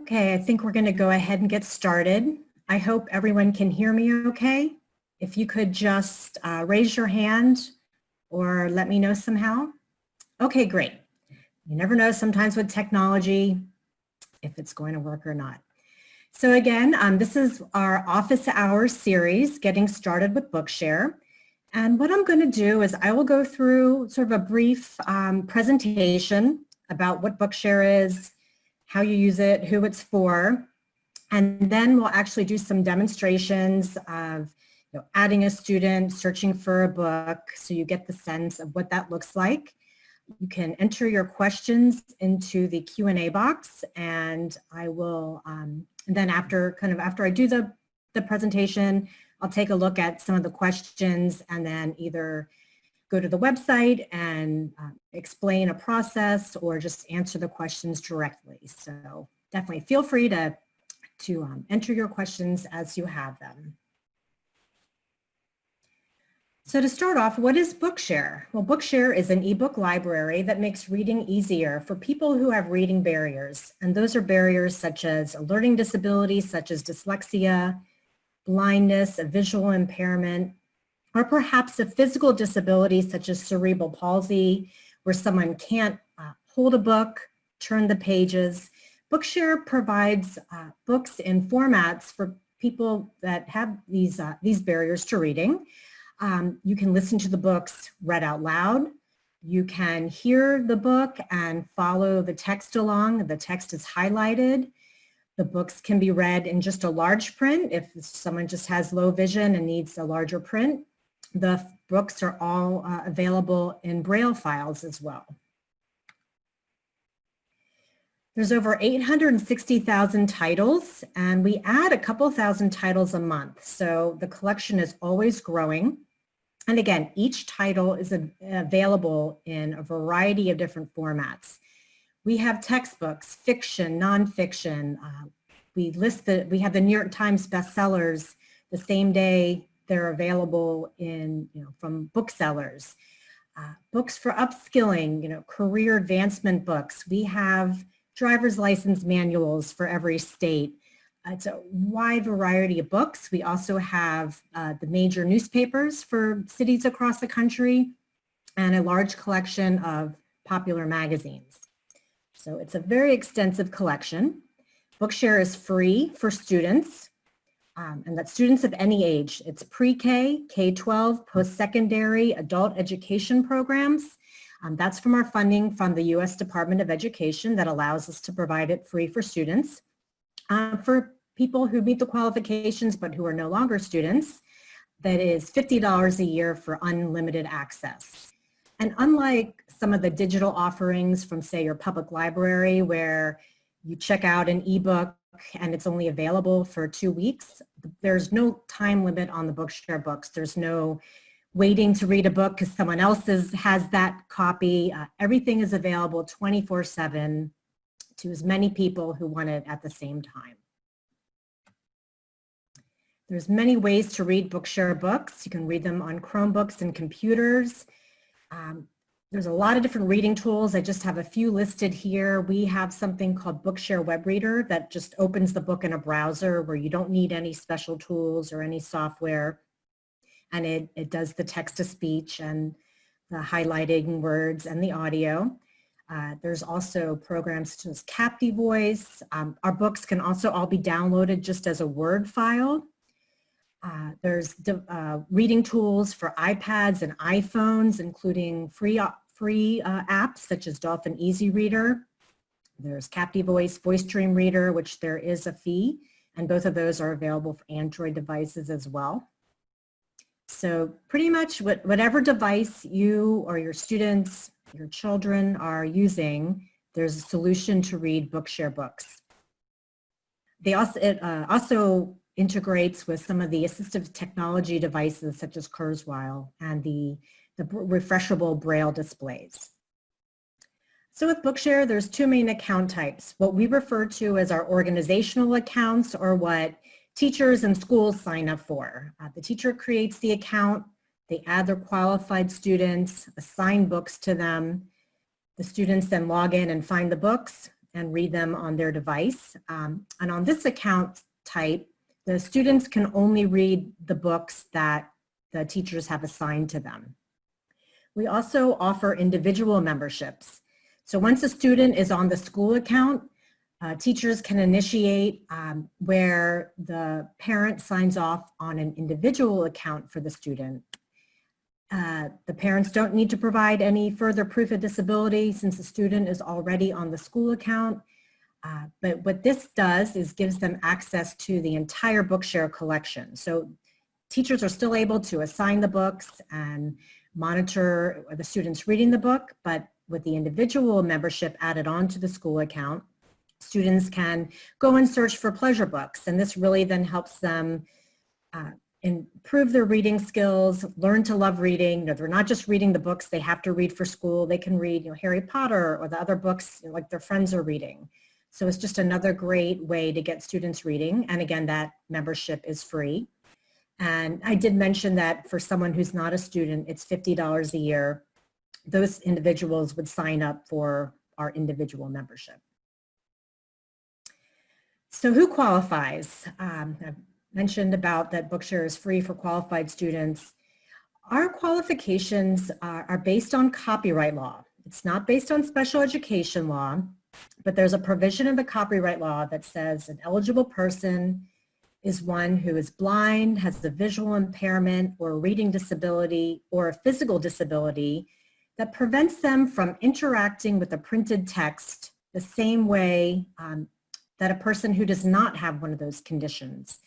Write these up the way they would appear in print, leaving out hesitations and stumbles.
Okay, I think we're going to go ahead and get started. I hope everyone can hear me okay. If you could just raise your hand or let me know somehow. Okay, great. You never know sometimes with technology if it's going to work or not. So again, this is our Office Hours series, getting started with Bookshare. And what I'm going to do is I will go through sort of a brief presentation about what Bookshare is, how you use it, who it's for, and then we'll actually do some demonstrations of adding a student, searching for a book, so you get the sense of what that looks like. You can enter your questions into the Q&A box, and I will, and then after I do the presentation, I'll take a look at some of the questions and then either go to the website and explain a process or just answer the questions directly. So definitely feel free to enter your questions as you have them. So to start off, what is Bookshare? Well, Bookshare is an ebook library that makes reading easier for people who have reading barriers. And those are barriers such as a learning disability, such as dyslexia, blindness, a visual impairment, or perhaps a physical disability such as cerebral palsy, where someone can't hold a book, turn the pages. Bookshare provides books in formats for people that have these barriers to reading. You can listen to the books read out loud. You can hear the book and follow the text along. The text is highlighted. The books can be read in just a large print if someone just has low vision and needs a larger print. The books are all available in Braille files as well. There's over 860,000 titles, and we add a couple thousand titles a month. So the collection is always growing. And again, each title is available in a variety of different formats. We have textbooks, fiction, nonfiction. We have the New York Times bestsellers the same day they're available from booksellers. Books for upskilling, career advancement books. We have driver's license manuals for every state. It's a wide variety of books. We also have the major newspapers for cities across the country and a large collection of popular magazines. So it's a very extensive collection. Bookshare is free for students, and that's students of any age. It's pre-K, K-12, post-secondary, adult education programs. That's from our funding from the U.S. Department of Education that allows us to provide it free for students. For people who meet the qualifications but who are no longer students, that is $50 a year for unlimited access. And unlike some of the digital offerings from, say, your public library where you check out an ebook and it's only available for 2 weeks, there's no time limit on the Bookshare books. There's no waiting to read a book because someone else has that copy. Everything is available 24/7 to as many people who want it at the same time. There's many ways to read Bookshare books. You can read them on Chromebooks and computers. There's a lot of different reading tools. I just have a few listed here. We have something called Bookshare Web Reader that just opens the book in a browser where you don't need any special tools or any software. And it does the text-to-speech and the highlighting words and the audio. There's also programs such as Capti Voice. Our books can also all be downloaded just as a Word file. There's reading tools for iPads and iPhones, including free apps such as Dolphin Easy Reader. There's Capti Voice, Voice Dream Reader, which there is a fee, and both of those are available for Android devices as well. So pretty much whatever device you or your students, your children are using, there's a solution to read Bookshare books. It also integrates with some of the assistive technology devices such as Kurzweil and the refreshable Braille displays. So with Bookshare, there's two main account types, what we refer to as our organizational accounts, or what teachers and schools sign up for. The teacher creates the account, they add their qualified students, assign books to them. The students then log in and find the books, and read them on their device. And on this account type, the students can only read the books that the teachers have assigned to them. We also offer individual memberships. So once a student is on the school account, teachers can initiate where the parent signs off on an individual account for the student. The parents don't need to provide any further proof of disability since the student is already on the school account. But what this does is gives them access to the entire Bookshare collection. So teachers are still able to assign the books and monitor the students reading the book, but with the individual membership added on to the school account, students can go and search for pleasure books, and this really then helps them improve their reading skills, learn to love reading. You know, they're not just reading the books they have to read for school. They can read, you know, Harry Potter or the other books, you know, like their friends are reading. So it's just another great way to get students reading. And again, that membership is free. And I did mention that for someone who's not a student, it's $50 a year. Those individuals would sign up for our individual membership. So who qualifies? I've mentioned about that Bookshare is free for qualified students. Our qualifications are based on copyright law. It's not based on special education law, but there's a provision in the copyright law that says an eligible person is one who is blind, has a visual impairment or a reading disability or a physical disability that prevents them from interacting with the printed text the same way that a person who does not have one of those conditions.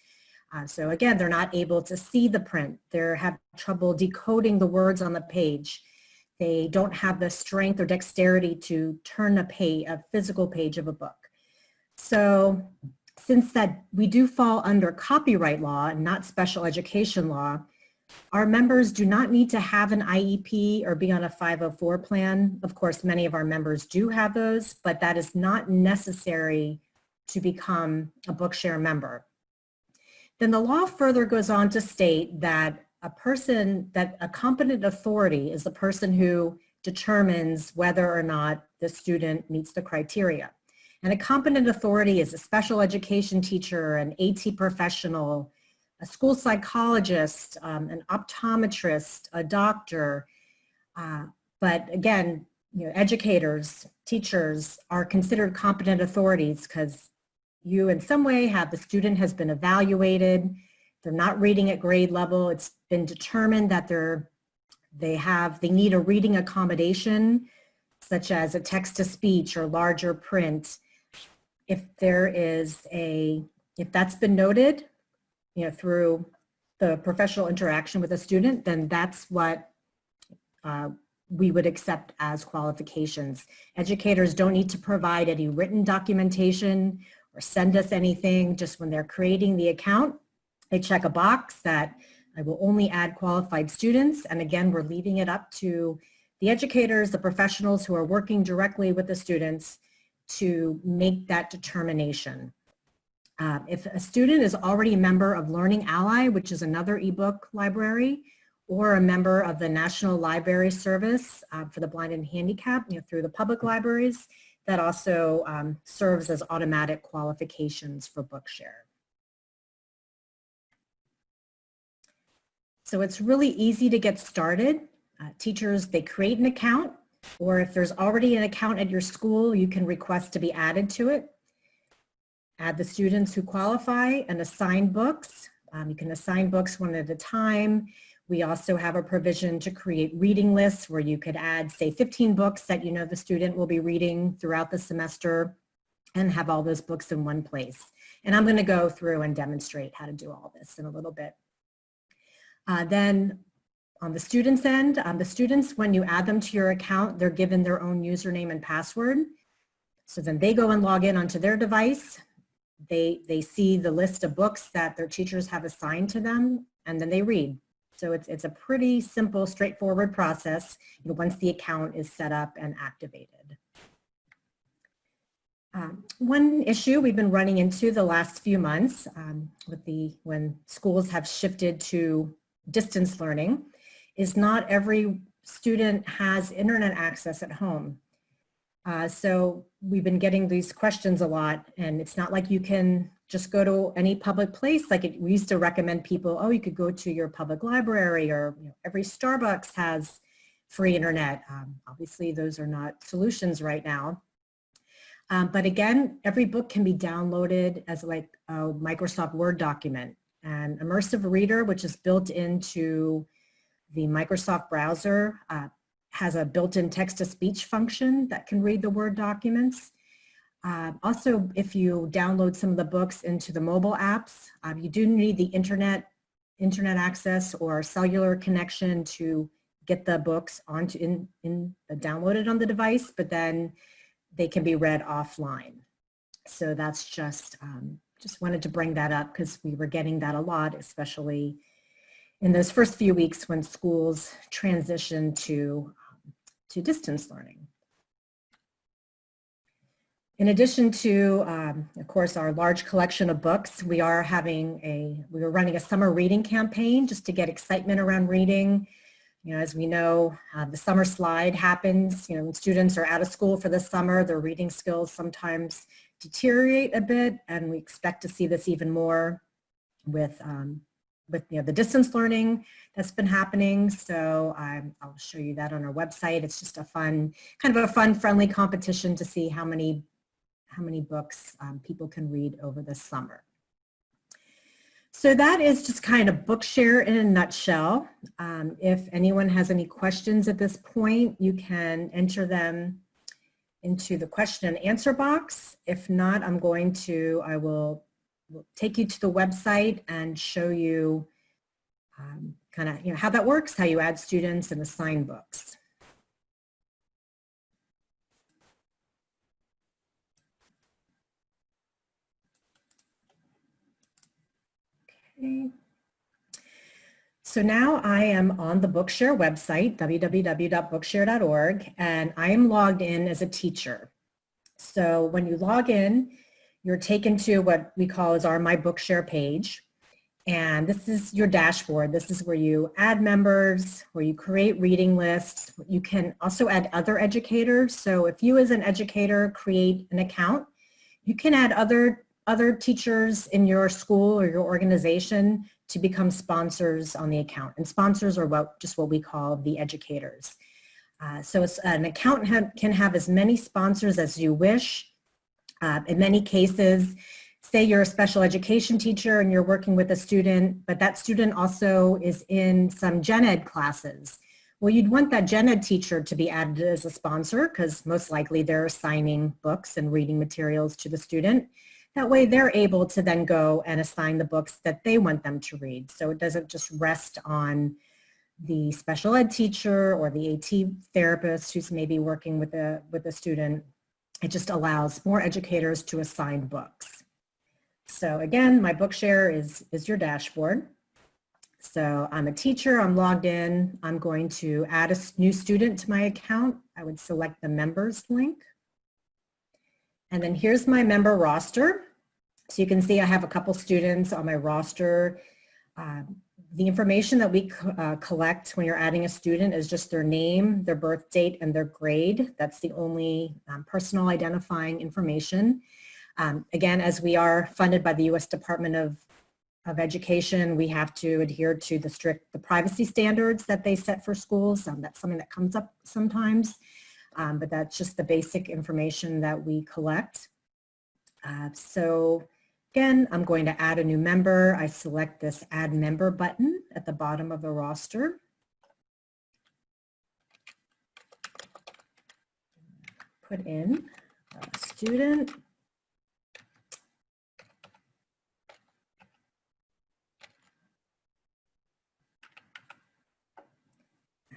So again, they're not able to see the print. They have trouble decoding the words on the page. They don't have the strength or dexterity to turn a physical page of a book. So since that we do fall under copyright law and not special education law, our members do not need to have an IEP or be on a 504 plan. Of course, many of our members do have those, but that is not necessary to become a Bookshare member. Then the law further goes on to state that a competent authority is the person who determines whether or not the student meets the criteria. And a competent authority is a special education teacher, an AT professional, a school psychologist, an optometrist, a doctor. But again, you know, educators, teachers are considered competent authorities because you in some way have the student has been evaluated, they're not reading at grade level, it's been determined that they need a reading accommodation such as a text-to-speech or larger print. If that's been noted, you know, through the professional interaction with a student, then that's what we would accept as qualifications. Educators don't need to provide any written documentation or send us anything. Just when they're creating the account, they check a box that I will only add qualified students. And again, we're leaving it up to the educators, the professionals who are working directly with the students to make that determination. If a student is already a member of Learning Ally, which is another ebook library, or a member of the National Library Service for the blind and handicapped, you know, through the public libraries, that also serves as automatic qualifications for Bookshare. So it's really easy to get started. Teachers, they create an account, or if there's already an account at your school, you can request to be added to it. Add the students who qualify and assign books. You can assign books one at a time. We also have a provision to create reading lists where you could add, say, 15 books that you know the student will be reading throughout the semester and have all those books in one place. And I'm going to go through and demonstrate how to do all this in a little bit. Then on the students' end, the students, when you add them to your account, they're given their own username and password. So then they go and log in onto their device. They see the list of books that their teachers have assigned to them, and then they read. So it's a pretty simple, straightforward process, you know, once the account is set up and activated. One issue we've been running into the last few months when schools have shifted to distance learning is not every student has internet access at home. So we've been getting these questions a lot, and it's not like you can just go to any public place. Like we used to recommend people, oh, you could go to your public library, or every Starbucks has free internet. Obviously, those are not solutions right now. But again, every book can be downloaded as like a Microsoft Word document. And Immersive Reader, which is built into the Microsoft browser, has a built-in text-to-speech function that can read the Word documents. Also, if you download some of the books into the mobile apps, you do need the internet access or cellular connection to get the books onto downloaded on the device, but then they can be read offline. So that's just wanted to bring that up because we were getting that a lot, especially in those first few weeks when schools transitioned to distance learning. In addition to, of course, our large collection of books, we are running a summer reading campaign just to get excitement around reading. As we know, the summer slide happens. When students are out of school for the summer, their reading skills sometimes deteriorate a bit, and we expect to see this even more with the distance learning that's been happening. So I'll show you that on our website. It's just a fun, friendly competition to see how many books people can read over the summer. So that is just kind of Bookshare in a nutshell. If anyone has any questions at this point, you can enter them into the question and answer box. If not, I will take you to the website and show you how that works, how you add students and assign books. Okay. So now I am on the Bookshare website, www.bookshare.org, and I am logged in as a teacher. So when you log in, you're taken to what we call as our My Bookshare page. And this is your dashboard. This is where you add members, where you create reading lists. You can also add other educators. So if you as an educator create an account, you can add other teachers in your school or your organization to become sponsors on the account. And sponsors are just what we call the educators. So an account can have as many sponsors as you wish. In many cases, say you're a special education teacher and you're working with a student, but that student also is in some gen ed classes. Well, you'd want that gen ed teacher to be added as a sponsor because most likely they're assigning books and reading materials to the student. That way they're able to then go and assign the books that they want them to read. So it doesn't just rest on the special ed teacher or the AT therapist who's maybe working with a student. It just allows more educators to assign books. So again, my Bookshare is your dashboard. So I'm a teacher, I'm logged in. I'm going to add a new student to my account. I would select the members link. And then here's my member roster. So you can see I have a couple students on my roster. The information that we collect when you're adding a student is just their name, their birth date, and their grade. That's the only personal identifying information. Again, as we are funded by the U.S. Department of Education, we have to adhere to the privacy standards that they set for schools. That's something that comes up sometimes, but that's just the basic information that we collect. So again, I'm going to add a new member. I select this Add Member button at the bottom of the roster. Put in a student.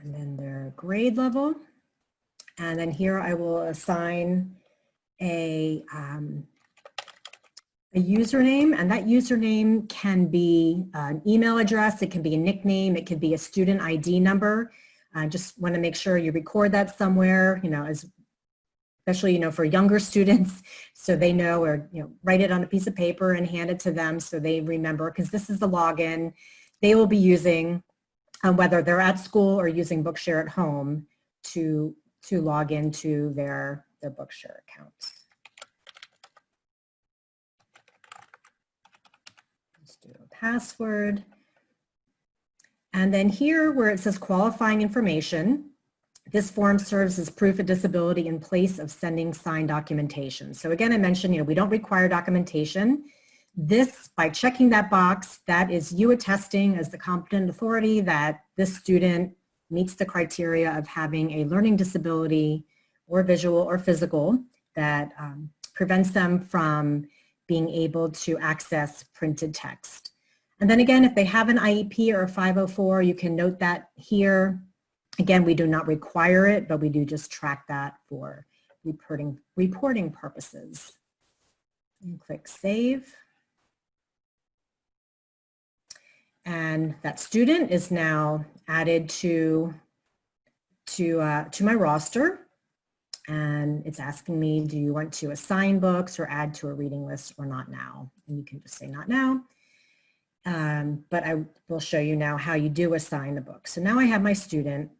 And then their grade level. And then here I will assign a username, and that username can be an email address, it can be a nickname, it could be a student ID number. I just want to make sure you record that somewhere, especially, for younger students, so they know, or, write it on a piece of paper and hand it to them so they remember, because this is the login they will be using, whether they're at school or using Bookshare at home to log into their their Bookshare account. Let's do a password. And then here where it says qualifying information, this form serves as proof of disability in place of sending signed documentation. So again, I mentioned, we don't require documentation. This, by checking that box, that is you attesting as the competent authority that this student meets the criteria of having a learning disability or visual or physical that prevents them from being able to access printed text. And then again, if they have an IEP or a 504, you can note that here. Again, we do not require it, but we do just track that for reporting purposes. And click Save. And that student is now added to my roster. And it's asking me, do you want to assign books or add to a reading list or not now? And you can just say not now. But I will show you now how you do assign the book. So now I have my student.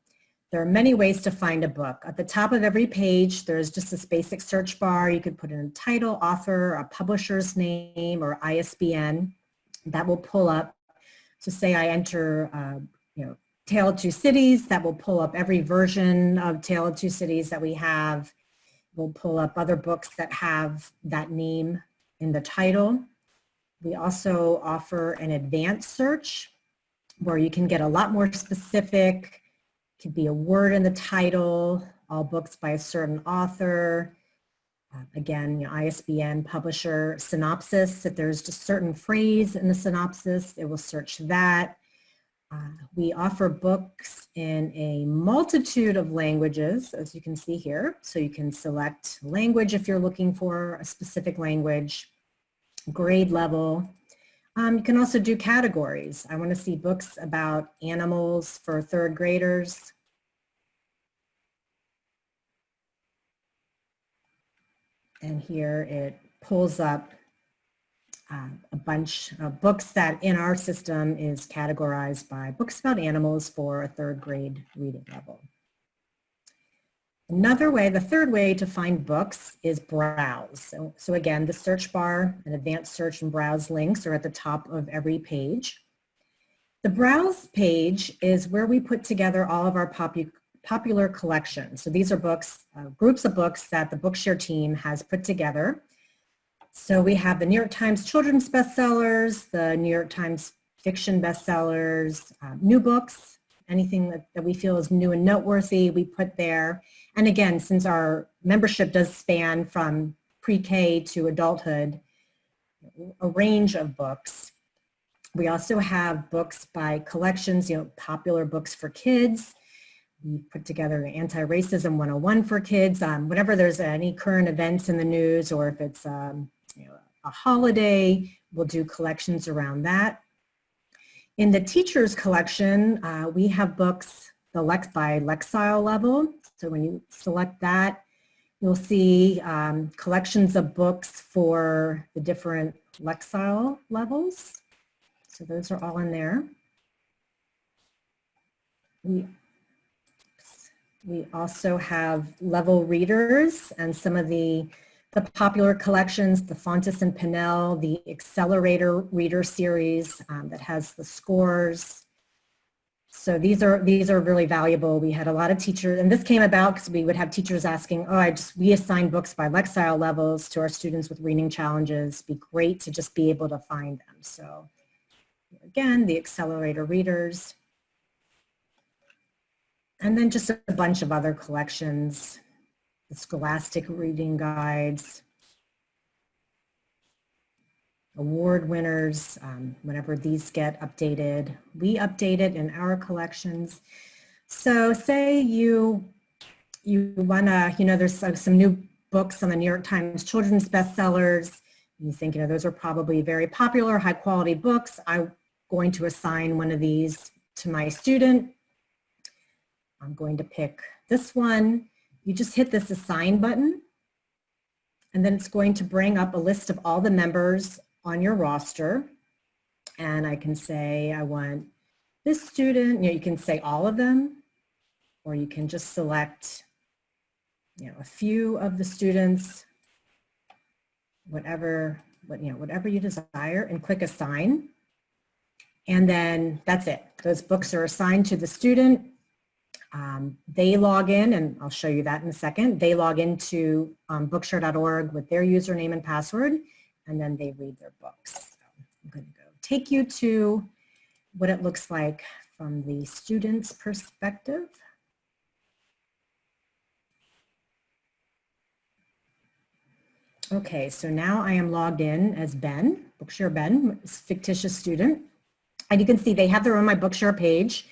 There are many ways to find a book. At the top of every page, there's just this basic search bar. You could put in a title, author, a publisher's name, or ISBN. That will pull up. So say I enter, Tale of Two Cities, that will pull up every version of Tale of Two Cities that we have. We'll pull up other books that have that name in the title. We also offer an advanced search where you can get a lot more specific. It could be a word in the title, all books by a certain author. Again, ISBN, publisher, synopsis. If there's just certain phrase in the synopsis, it will search that. We offer books in a multitude of languages, as you can see here. So you can select language if you're looking for a specific language, grade level. You can also do categories. I want to see books about animals for third graders. And here it pulls up a bunch of books that in our system is categorized by books about animals for a third grade reading level. Another way, the third way to find books is browse. So again, the search bar and advanced search and browse links are at the top of every page. The browse page is where we put together all of our popular collections. So these are books, groups of books that the Bookshare team has put together. So we have the New York Times children's bestsellers, the New York Times fiction bestsellers, new books, anything that we feel is new and noteworthy, we put there. And again, since our membership does span from pre-K to adulthood, a range of books. We also have books by collections, popular books for kids. We put together an Anti-Racism 101 for kids. Whenever there's any current events in the news or if it's a holiday, we'll do collections around that. In the teacher's collection, we have books by Lexile level. So when you select that, you'll see collections of books for the different Lexile levels. So those are all in there. We also have level readers and some of the popular collections, the Fontes and Pinnell, the Accelerator Reader Series that has the scores. So these are really valuable. We had a lot of teachers, and this came about because we would have teachers asking, we assign books by Lexile levels to our students with reading challenges. It'd be great to just be able to find them. So again, the Accelerator Readers. And then just a bunch of other collections, the Scholastic Reading Guides, award winners, whenever these get updated, we update it in our collections. So say you wanna, there's some new books on the New York Times children's bestsellers, and you think, those are probably very popular, high quality books. I'm going to assign one of these to my student. I'm going to pick this one. You just hit this assign button, and then it's going to bring up a list of all the members on your roster. And I can say, I want this student, you can say all of them, or you can just select a few of the students, whatever you desire, and click assign. And then that's it. Those books are assigned to the student. They log in, and I'll show you that in a second. They log into bookshare.org with their username and password, and then they read their books. So I'm going to go take you to what it looks like from the student's perspective. Okay, so now I am logged in as Ben, Bookshare Ben, fictitious student. And you can see they have their own My Bookshare page,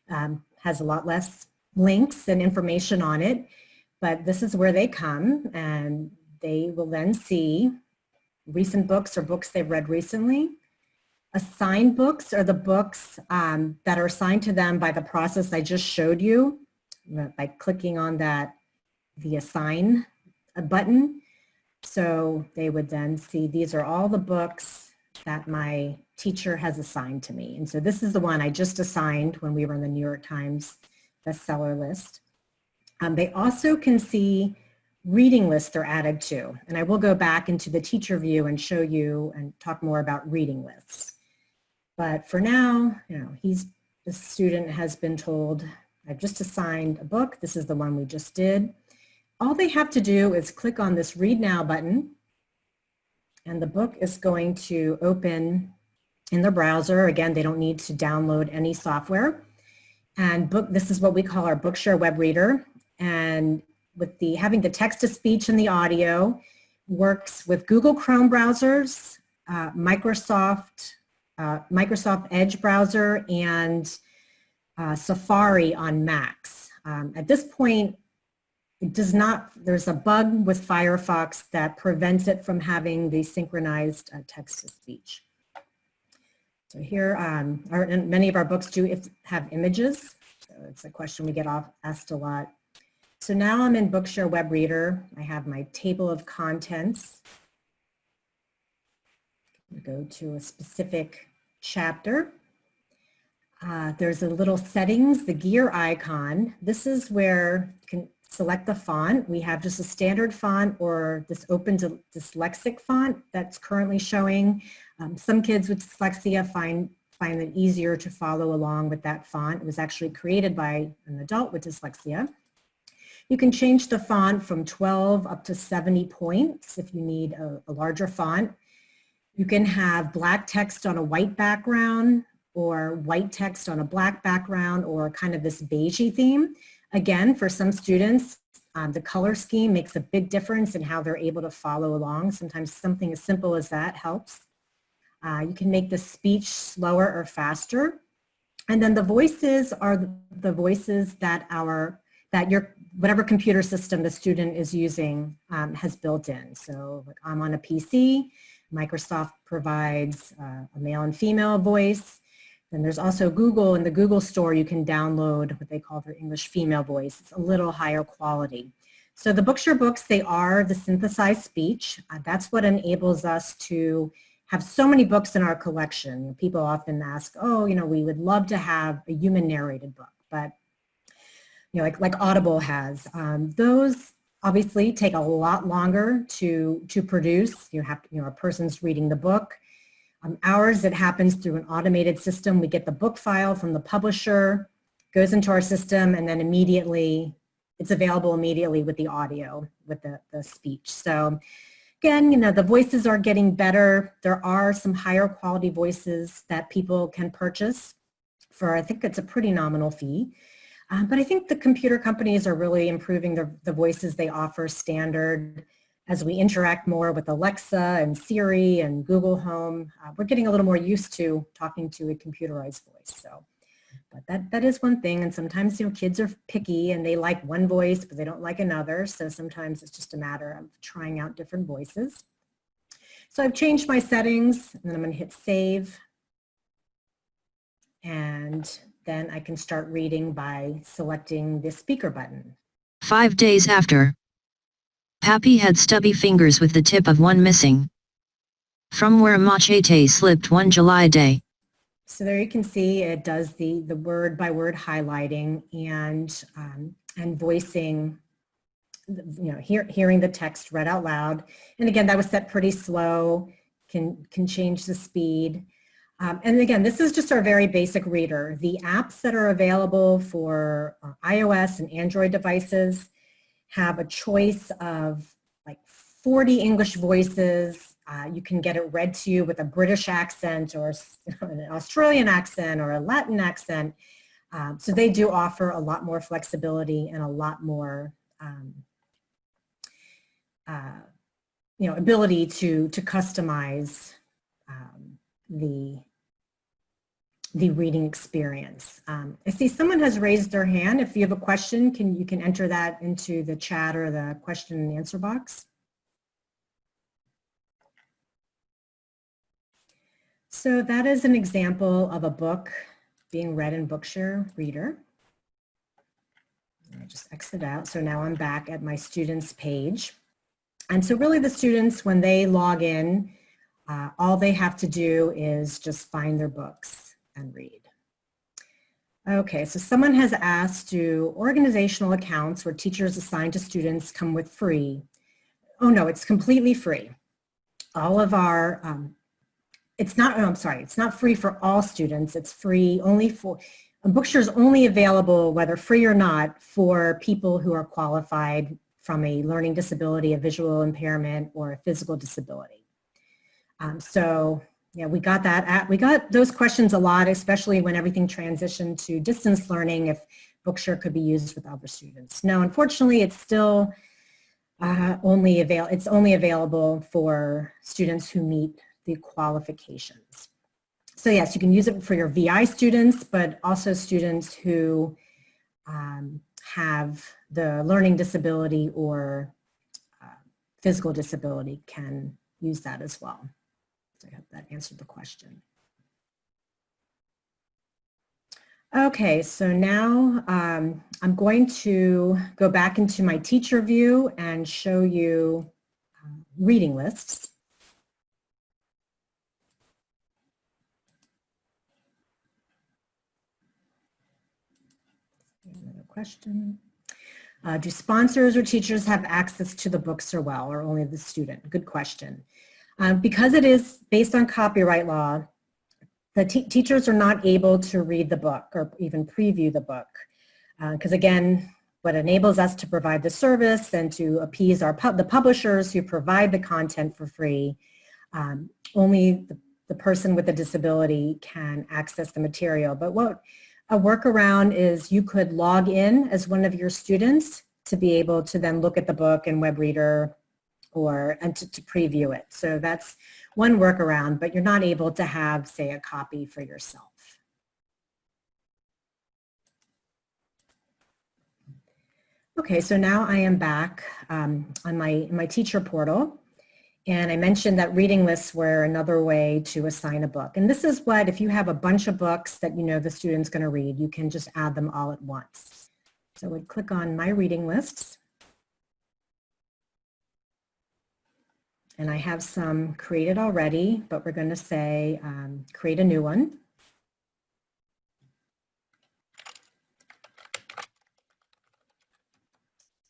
has a lot less links and information on it, but this is where they come, and they will then see recent books or books they've read recently. Assigned books are the books that are assigned to them by the process I just showed you, by clicking on the assign button. So they would then see these are all the books that my teacher has assigned to me. And so this is the one I just assigned when we were on the New York Times bestseller list. They also can see reading lists they're added to. And I will go back into the teacher view and show you and talk more about reading lists. But for now, the student has been told, I've just assigned a book. This is the one we just did. All they have to do is click on this Read Now button, and the book is going to open in the browser. Again, they don't need to download any software. And this is what we call our Bookshare web reader. And with having the text-to-speech and the audio, works with Google Chrome browsers, Microsoft Edge browser, and Safari on Macs. At this point, it does not, there's a bug with Firefox that prevents it from having the synchronized text-to-speech. So here, many of our books do have images. So it's a question we get asked a lot. So now I'm in Bookshare web reader. I have my table of contents. Go to a specific chapter. There's a little settings, the gear icon. This is where you can select the font. We have just a standard font or this open dyslexic font that's currently showing. Some kids with dyslexia find it easier to follow along with that font. It was actually created by an adult with dyslexia. You can change the font from 12 up to 70 points if you need a larger font. You can have black text on a white background, or white text on a black background, or kind of this beigey theme. Again, for some students, the color scheme makes a big difference in how they're able to follow along. Sometimes something as simple as that helps. You can make the speech slower or faster. And then the voices are the voices that whatever computer system the student is using has built in. So like I'm on a PC, Microsoft provides a male and female voice. Then there's also Google. In the Google store, you can download what they call their English female voice. It's a little higher quality. So the Bookshare books, they are the synthesized speech. That's what enables us to have so many books in our collection. People often ask, oh, we would love to have a human narrated book, but like Audible has. Those obviously take a lot longer to produce. A person's reading the book. Ours, it happens through an automated system. We get the book file from the publisher, goes into our system, and then it's available immediately with the audio, with the speech. So again, the voices are getting better. There are some higher quality voices that people can purchase for, I think it's a pretty nominal fee. But I think the computer companies are really improving the voices they offer standard. As we interact more with Alexa and Siri and Google Home, we're getting a little more used to talking to a computerized voice. So, but that is one thing. And sometimes, kids are picky and they like one voice, but they don't like another. So sometimes it's just a matter of trying out different voices. So I've changed my settings, and then I'm going to hit save. And then I can start reading by selecting the speaker button. 5 days after. Pappy had stubby fingers with the tip of one missing. From where machete slipped one July day. So there you can see it does the word by word highlighting and voicing hearing the text read out loud. And again, that was set pretty slow, can change the speed. And again, this is just our very basic reader. The apps that are available for iOS and Android devices have a choice of like 40 English voices. You can get it read to you with a British accent or an Australian accent or a Latin accent. So they do offer a lot more flexibility and a lot more ability to customize the reading experience. I see someone has raised their hand. If you have a question, you can enter that into the chat or the question and answer box. So that is an example of a book being read in Bookshare Reader. I just exit out. So now I'm back at my students page. And so really the students, when they log in, all they have to do is just find their books and read. Okay, so someone has asked, do organizational accounts where teachers assign to students come with free? Oh no, it's completely free. All of our, it's not free for all students. It's free only for, Bookshare is only available, whether free or not, for people who are qualified from a learning disability, a visual impairment, or a physical disability. So yeah, we got those questions a lot, especially when everything transitioned to distance learning, if Bookshare could be used with other students. No, unfortunately, it's still only available for students who meet the qualifications. So yes, you can use it for your VI students, but also students who have the learning disability or physical disability can use that as well. So I hope that answered the question. Okay, so now I'm going to go back into my teacher view and show you reading lists. Another question. Do sponsors or teachers have access to the books or only the student? Good question. Because it is based on copyright law, the teachers are not able to read the book or even preview the book. Because again, what enables us to provide the service and to appease the publishers who provide the content for free, only the person with a disability can access the material. But what a workaround is, you could log in as one of your students to be able to then look at the book in web reader and to preview it. So that's one workaround, but you're not able to have, say, a copy for yourself. Okay, so now I am back on my teacher portal. And I mentioned that reading lists were another way to assign a book. And this is what, if you have a bunch of books that you know the student's going to read, you can just add them all at once. So I would click on My Reading Lists. And I have some created already, but we're going to say create a new one.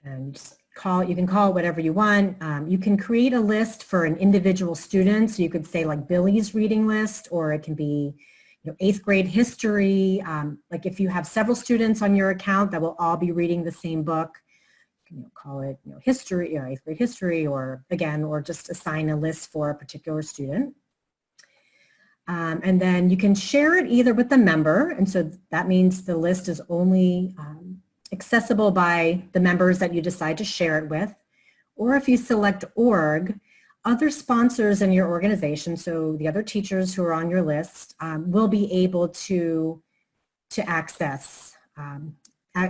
And you can call it whatever you want. You can create a list for an individual student. So you could say like Billy's reading list, or it can be 8th grade history. Like if you have several students on your account that will all be reading the same book, you can call it history, 8th grade history, or just assign a list for a particular student. And then you can share it either with the member, and so that means the list is only accessible by the members that you decide to share it with, or if you select org, other sponsors in your organization, so the other teachers who are on your list, will be able to access.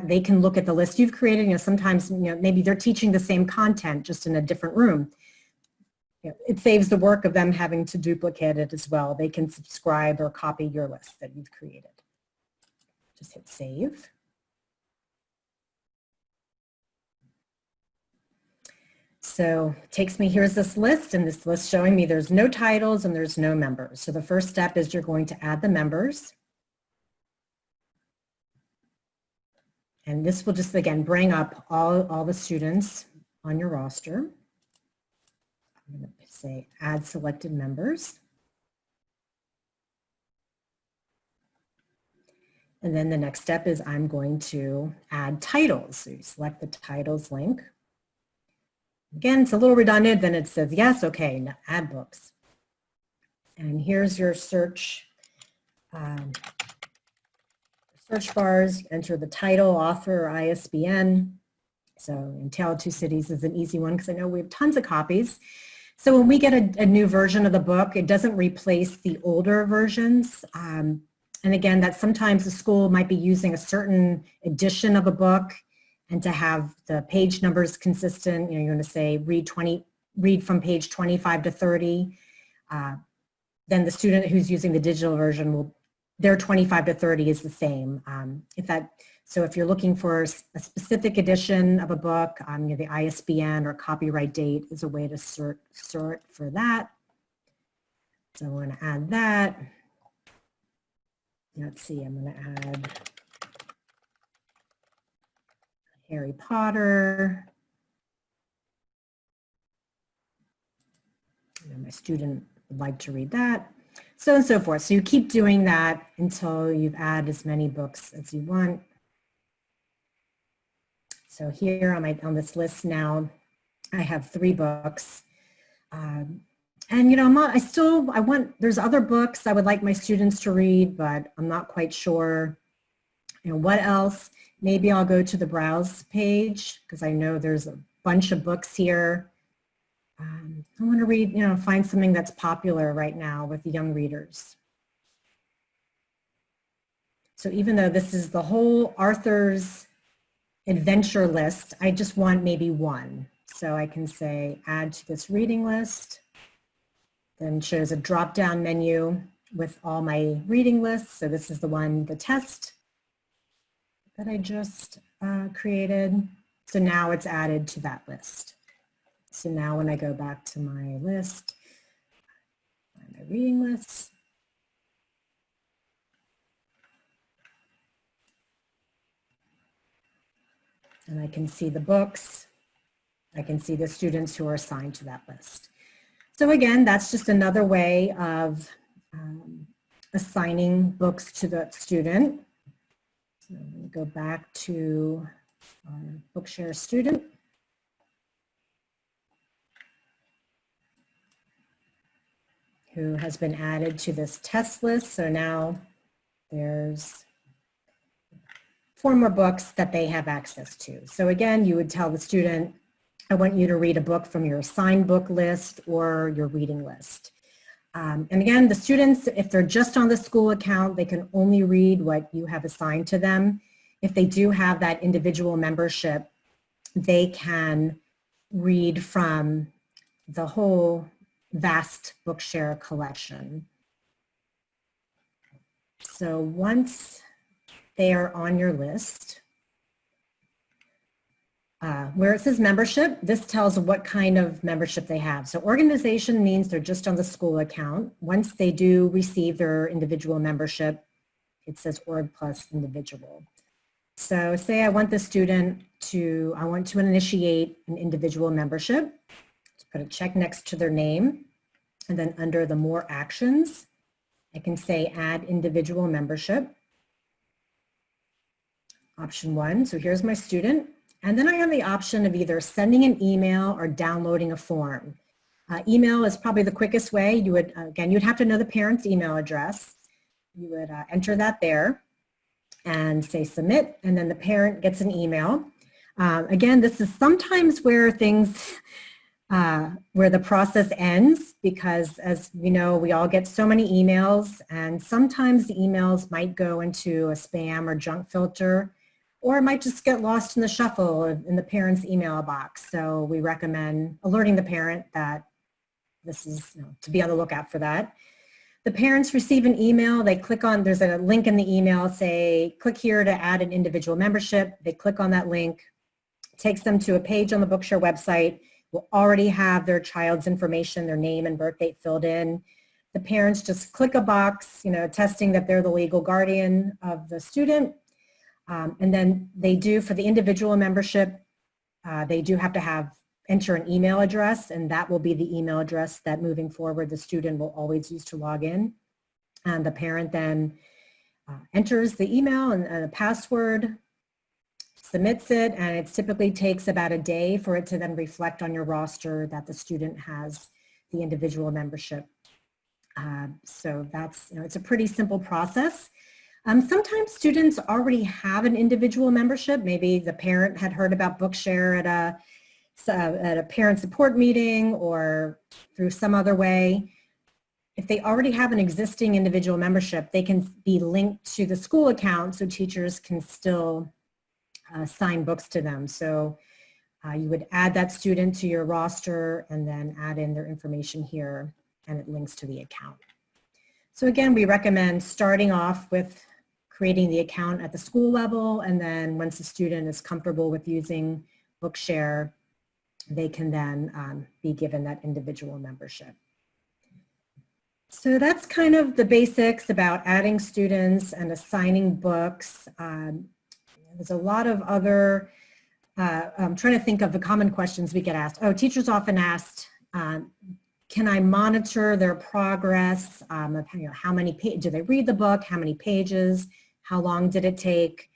They can look at the list you've created. Sometimes maybe they're teaching the same content just in a different room. It saves the work of them having to duplicate it as well. They can subscribe or copy your list that you've created. Just hit save. So it takes me, here's this list, and this list showing me there's no titles and there's no members. So the first step is you're going to add the members. And this will just, again, bring up all the students on your roster. I'm going to say add selected members. And then the next step is I'm going to add titles. So you select the titles link. Again, it's a little redundant. Then it says, yes, okay, now add books. And here's your search bars. Enter the title, author, or ISBN. So in Tale of Two Cities is an easy one because I know we have tons of copies. So when we get a new version of the book, it doesn't replace the older versions. And again, that sometimes the school might be using a certain edition of a book, and to have the page numbers consistent, you're going to say read from page 25 to 30. Then the student who's using the digital version their 25 to 30 is the same. So if you're looking for a specific edition of a book, the ISBN or copyright date is a way to sort for that. So we're going to add that. Let's see, I'm going to add Harry Potter. My student would like to read that, so on and so forth. So you keep doing that until you've added as many books as you want. So here on this list now, I have 3 books. And there's other books I would like my students to read, but I'm not quite sure, what else. Maybe I'll go to the browse page because I know there's a bunch of books here. I want to read, find something that's popular right now with young readers. So even though this is the whole Arthur's adventure list, I just want maybe one. So I can say add to this reading list. Then shows a drop-down menu with all my reading lists. So this is the test that I just created. So now it's added to that list. So now when I go back to my list, my reading lists, and I can see the books, I can see the students who are assigned to that list. So again, that's just another way of assigning books to the student. So I'm going to go back to our Bookshare student. Who has been added to this test list. So now there's 4 more books that they have access to. So again, you would tell the student, I want you to read a book from your assigned book list or your reading list. And again, the students, if they're just on the school account, they can only read what you have assigned to them. If they do have that individual membership, they can read from the whole vast Bookshare collection. So once they are on your list, where it says membership, this tells what kind of membership they have. So organization means they're just on the school account. Once they do receive their individual membership, it says org plus individual. So say I want the student I want to initiate an individual membership. Put a check next to their name, and then under the more actions, I can say add individual membership. Option 1, so here's my student. And then I have the option of either sending an email or downloading a form. Email is probably the quickest way. You would, again, you'd have to know the parent's email address. You would enter that there and say submit, and then the parent gets an email. Again, this is sometimes where where the process ends, because as we know, we all get so many emails, and sometimes the emails might go into a spam or junk filter, or it might just get lost in the shuffle in the parent's email box. So we recommend alerting the parent that this is, to be on the lookout for that. The parents receive an email, they click on, there's a link in the email, say, click here to add an individual membership. They click on that link, takes them to a page on the Bookshare website. Will already have their child's information, their name and birth date filled in. The parents just click a box, attesting that they're the legal guardian of the student. And then they do, for the individual membership, they do have to have enter an email address, and that will be the email address that moving forward the student will always use to log in. And the parent then enters the email and a password, submits it, and it typically takes about a day for it to then reflect on your roster that the student has the individual membership. So that's, it's a pretty simple process. Sometimes students already have an individual membership. Maybe the parent had heard about Bookshare at a parent support meeting or through some other way. If they already have an existing individual membership, they can be linked to the school account so teachers can still assign books to them. So you would add that student to your roster and then add in their information here, and it links to the account. So again, we recommend starting off with creating the account at the school level, and then once the student is comfortable with using Bookshare, they can then be given that individual membership. So that's kind of the basics about adding students and assigning books. There's a lot of other, I'm trying to think of the common questions we get asked. Oh, teachers often asked, can I monitor their progress? Of, how many pages, do they read the book? How many pages? How long did it take?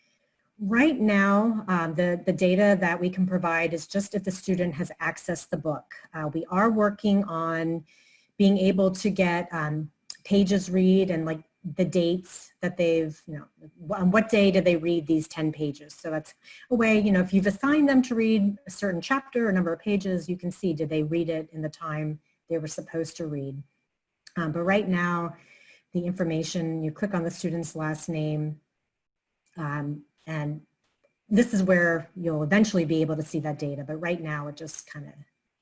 Right now, the data that we can provide is just if the student has accessed the book. We are working on being able to get pages read and like the dates that they've, on what day did they read these 10 pages. So that's a way, if you've assigned them to read a certain chapter or number of pages, you can see, did they read it in the time they were supposed to read. But right now, the information, you click on the student's last name, and this is where you'll eventually be able to see that data. But right now, it just kind of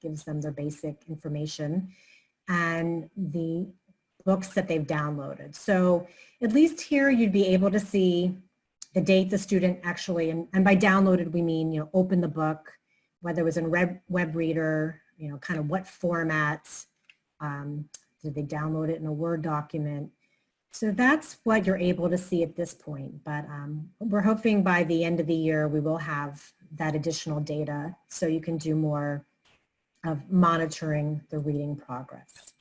gives them their basic information and the books that they've downloaded. So at least here you'd be able to see the date the student actually, and by downloaded we mean, open the book, whether it was in web reader, kind of what format, did they download it in a Word document. So that's what you're able to see at this point. But we're hoping by the end of the year we will have that additional data so you can do more of monitoring the reading progress.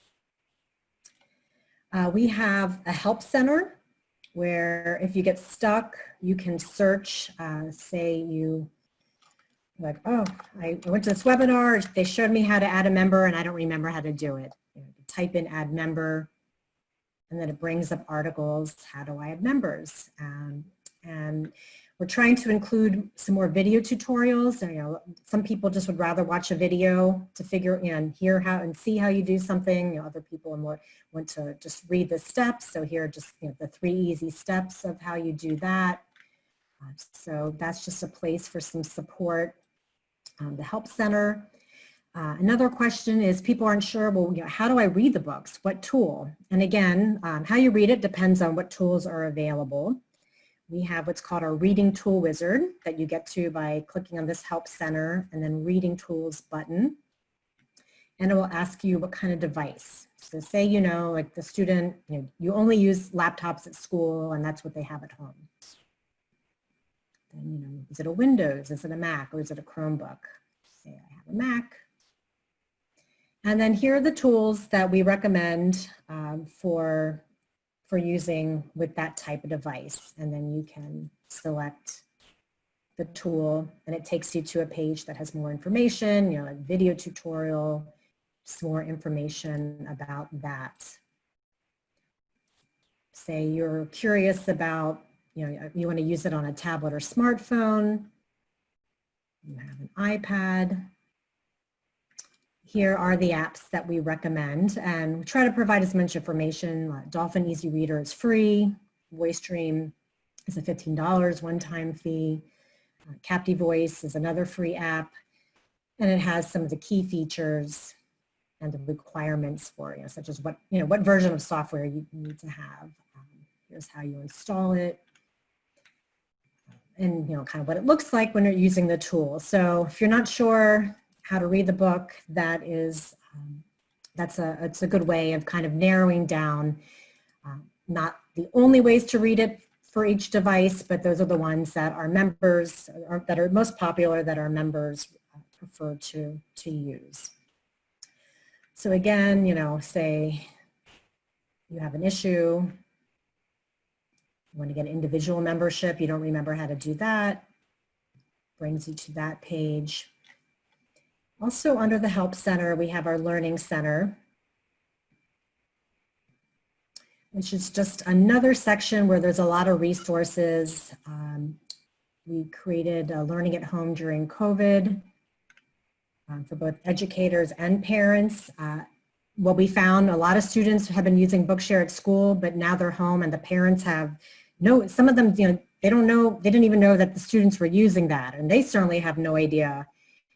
We have a help center where if you get stuck, you can search, say you, like, oh, I went to this webinar, they showed me how to add a member and I don't remember how to do it. Type in add member, and then it brings up articles, how do I add members? And we're trying to include some more video tutorials. And, some people just would rather watch a video to figure and hear how and see how you do something. Other people want to just read the steps. So here are just the 3 easy steps of how you do that. So that's just a place for some support. The Help Center. Another question is people aren't sure, well, how do I read the books? What tool? And again, how you read it depends on what tools are available. We have what's called our Reading Tool Wizard that you get to by clicking on this Help Center and then Reading Tools button. And it will ask you what kind of device. So say, like the student, you only use laptops at school and that's what they have at home. Then, is it a Windows? Is it a Mac? Or is it a Chromebook? Say I have a Mac. And then here are the tools that we recommend for using with that type of device. And then you can select the tool and it takes you to a page that has more information, like video tutorial, some more information about that. Say you're curious about, you want to use it on a tablet or smartphone, you have an iPad. Here are the apps that we recommend, and we try to provide as much information. Dolphin Easy Reader is free. VoiceStream is a $15 one-time fee. Capti Voice is another free app, and it has some of the key features and the requirements for, such as what version of software you need to have. Here's how you install it, and kind of what it looks like when you're using the tool. So if you're not sure how to read the book, it's a good way of kind of narrowing down, not the only ways to read it for each device, but those are the ones that our members, that are most popular, that our members prefer to use. So again, say you have an issue, you want to get individual membership, you don't remember how to do that, brings you to that page. Also under the Help Center, we have our Learning Center, which is just another section where there's a lot of resources. We created Learning at Home during COVID for both educators and parents. What we found, a lot of students have been using Bookshare at school, but now they're home and the parents have some of them, they didn't even know that the students were using that. And they certainly have no idea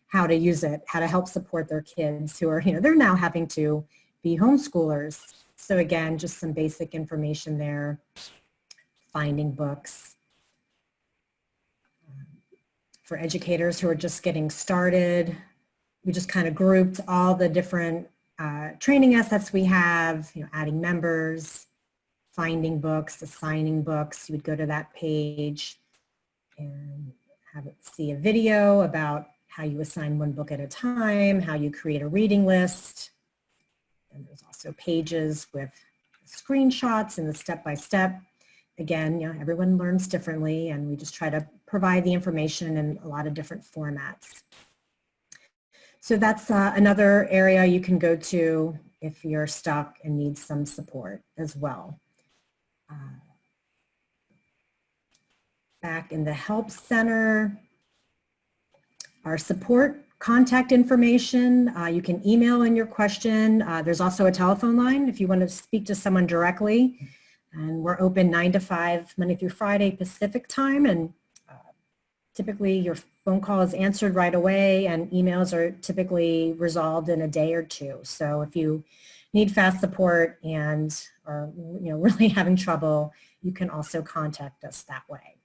how to use it, how to help support their kids who are, they're now having to be homeschoolers. So again, just some basic information there, finding books. For educators who are just getting started, we just kind of grouped all the different training assets we have, adding members, finding books, assigning books. You would go to that page and have it see a video about how you assign one book at a time, how you create a reading list. And there's also pages with screenshots and the step-by-step. Again, everyone learns differently, and we just try to provide the information in a lot of different formats. So that's another area you can go to if you're stuck and need some support as well. Back in the Help Center, our support contact information, you can email in your question. There's also a telephone line if you want to speak to someone directly. And we're open 9 to 5, Monday through Friday, Pacific time. And typically your phone call is answered right away and emails are typically resolved in a day or two. So if you need fast support and are really having trouble, you can also contact us that way.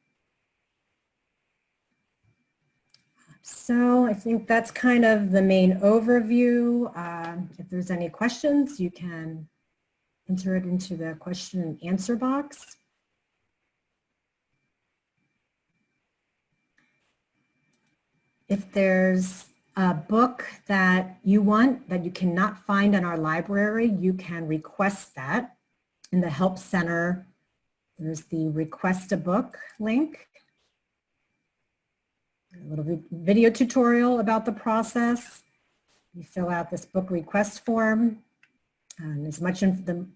So I think that's kind of the main overview. If there's any questions, you can enter it into the question and answer box. If there's a book that you want that you cannot find in our library, you can request that. In the Help Center, there's the Request a Book link. A little video tutorial about the process. You fill out this book request form. And the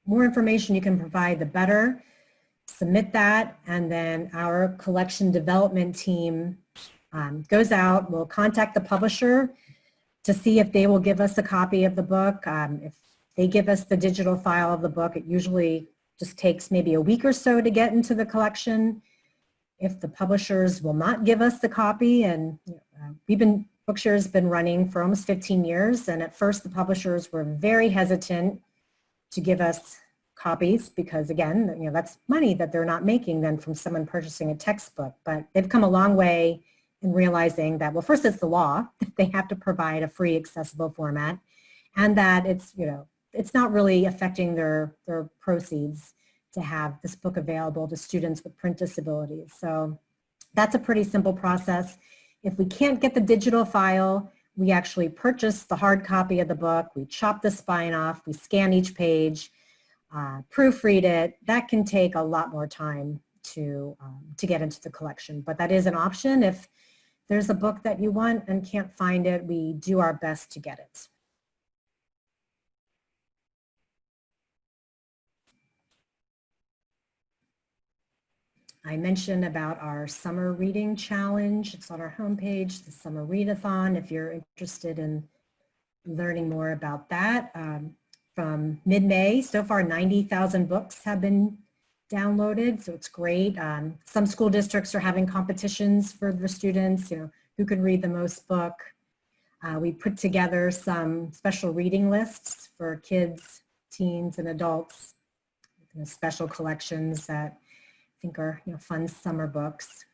more information you can provide, the better. Submit that, and then our collection development team goes out, will contact the publisher to see if they will give us a copy of the book. If they give us the digital file of the book, it usually just takes maybe a week or so to get into the collection. If the publishers will not give us the copy, and Bookshare's been running for almost 15 years, and at first the publishers were very hesitant to give us copies because, again, that's money that they're not making then from someone purchasing a textbook. But they've come a long way in realizing that, well, first it's the law that they have to provide a free accessible format, and that it's not really affecting their proceeds to have this book available to students with print disabilities. So that's a pretty simple process. If we can't get the digital file, we actually purchase the hard copy of the book, we chop the spine off, we scan each page, proofread it. That can take a lot more time to get into the collection, but that is an option. If there's a book that you want and can't find it, we do our best to get it. I mentioned about our summer reading challenge. It's on our homepage, the Summer Readathon, if you're interested in learning more about that. From mid-May, so far 90,000 books have been downloaded, so it's great. Some school districts are having competitions for the students, who can read the most book. We put together some special reading lists for kids, teens, and adults, special collections that I think are fun summer books.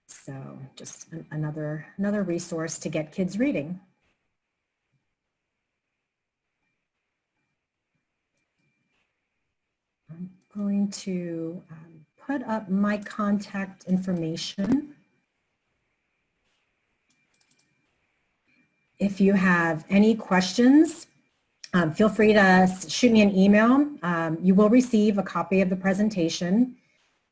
So just another resource to get kids reading. I'm going to put up my contact information. If you have any questions, feel free to shoot me an email. You will receive a copy of the presentation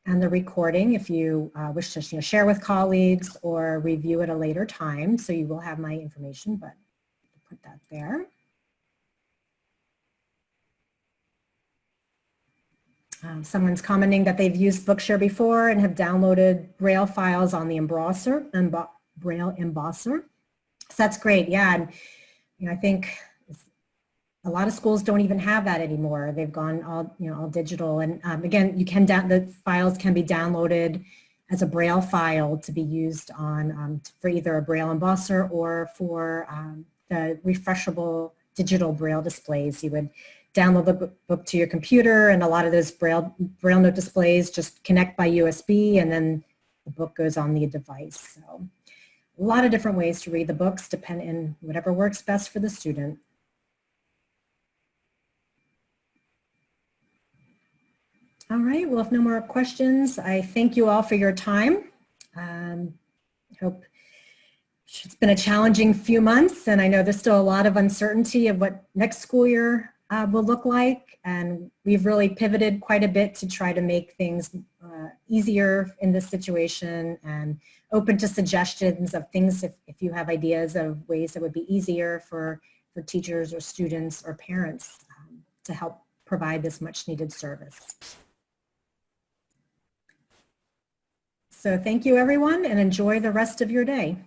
and the recording if you wish to share with colleagues or review at a later time. So you will have my information, but I'll put that there. Someone's commenting that they've used Bookshare before and have downloaded Braille files on the Braille embosser. So that's great, yeah. And I think a lot of schools don't even have that anymore. They've gone all digital. And again, the files can be downloaded as a Braille file to be used on for either a Braille embosser or for the refreshable digital Braille displays. You would download the book to your computer, and a lot of those Braille note displays just connect by USB, and then the book goes on the device. So a lot of different ways to read the books, depending whatever works best for the student. All right, well, if no more questions, I thank you all for your time. I hope it's been a challenging few months, and I know there's still a lot of uncertainty of what next school year will look like, and we've really pivoted quite a bit to try to make things easier in this situation and open to suggestions of things if you have ideas of ways that would be easier for teachers or students or parents to help provide this much needed service. So thank you everyone, and enjoy the rest of your day.